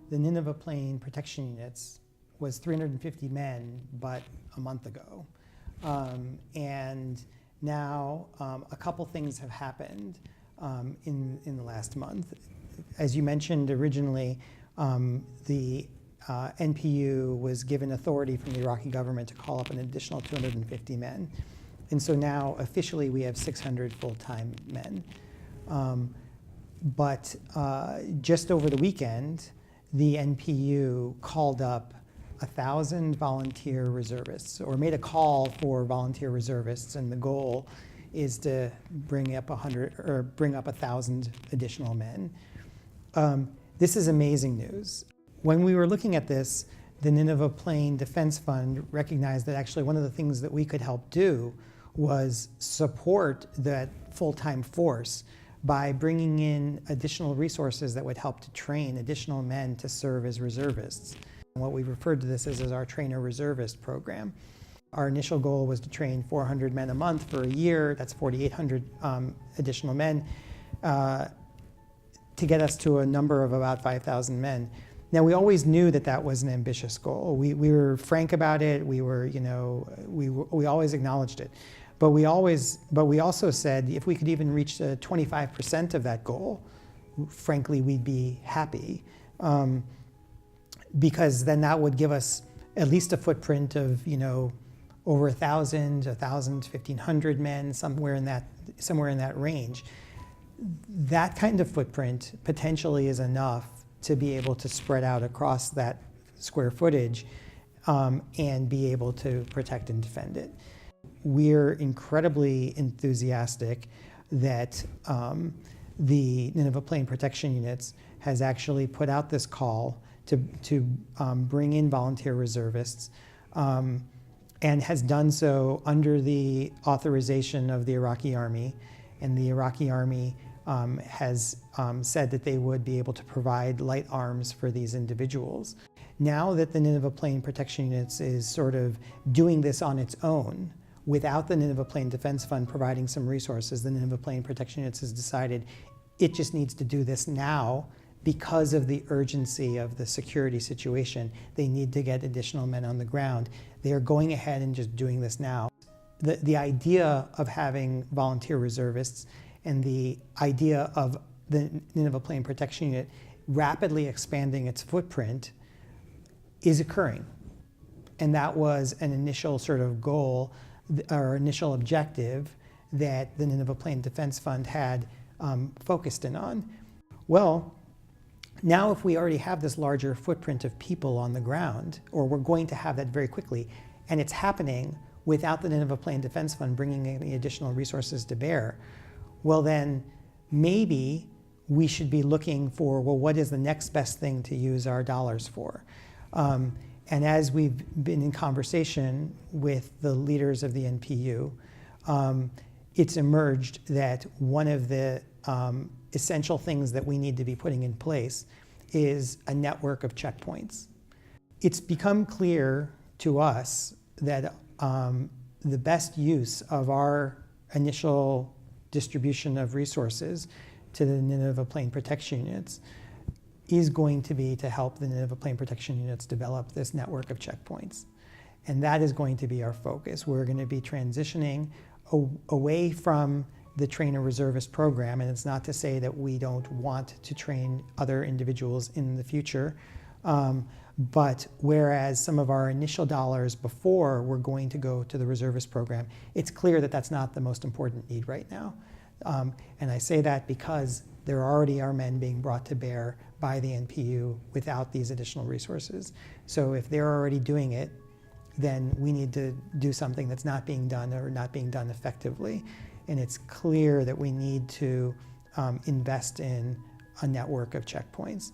the Nineveh Plain protection units was 350 men, but a month ago. And now a couple things have happened in the last month. As you mentioned originally, the NPU was given authority from the Iraqi government to call up an additional 250 men. And so now officially we have 600 full-time men. But just over the weekend, the NPU called up 1,000 volunteer reservists, or made a call for volunteer reservists, and the goal is to bring up 1,000 additional men. This is amazing news. When we were looking at this, the Nineveh Plain Defense Fund recognized that actually one of the things that we could help do was support that full-time force by bringing in additional resources that would help to train additional men to serve as reservists. What we referred to this as our trainer reservist program. Our initial goal was to train 400 men a month for a year. That's 4,800 additional men to get us to a number of about 5,000 men. Now, we always knew that that was an ambitious goal. We were frank about it. We were, we always acknowledged it. But we also said if we could even reach 25% of that goal, frankly, we'd be happy. Because then that would give us at least a footprint of, over 1,000, 1,500 men, somewhere in that range. That kind of footprint potentially is enough to be able to spread out across that square footage and be able to protect and defend it. We're incredibly enthusiastic that the Nineveh Plain Protection Units has actually put out this call to bring in volunteer reservists and has done so under the authorization of the Iraqi Army. And the Iraqi Army has said that they would be able to provide light arms for these individuals. Now that the Nineveh Plain Protection Units is sort of doing this on its own, without the Nineveh Plain Defense Fund providing some resources, the Nineveh Plain Protection Units has decided it just needs to do this now because of the urgency of the security situation. They need to get additional men on the ground. They are going ahead and just doing this now. The idea of having volunteer reservists and the idea of the Nineveh Plain Protection Unit rapidly expanding its footprint is occurring. And that was an initial sort of goal, or initial objective that the Nineveh Plain Defense Fund had focused in on. Well, now if we already have this larger footprint of people on the ground, or we're going to have that very quickly, and it's happening without the Nineveh Plain Defense Fund bringing any additional resources to bear, well then maybe we should be looking for, well, what is the next best thing to use our dollars for? And as we've been in conversation with the leaders of the NPU, it's emerged that one of the essential things that we need to be putting in place is a network of checkpoints. It's become clear to us that the best use of our initial distribution of resources to the Nineveh Plain Protection Units is going to be to help the Nineveh Plain Protection Units develop this network of checkpoints. And that is going to be our focus. We're going to be transitioning away from the trainer reservist program, and it's not to say that we don't want to train other individuals in the future, but whereas some of our initial dollars before were going to go to the reservist program, it's clear that that's not the most important need right now. And I say that because there already are men being brought to bear by the NPU without these additional resources. So if they're already doing it, then we need to do something that's not being done or not being done effectively. And it's clear that we need to invest in a network of checkpoints.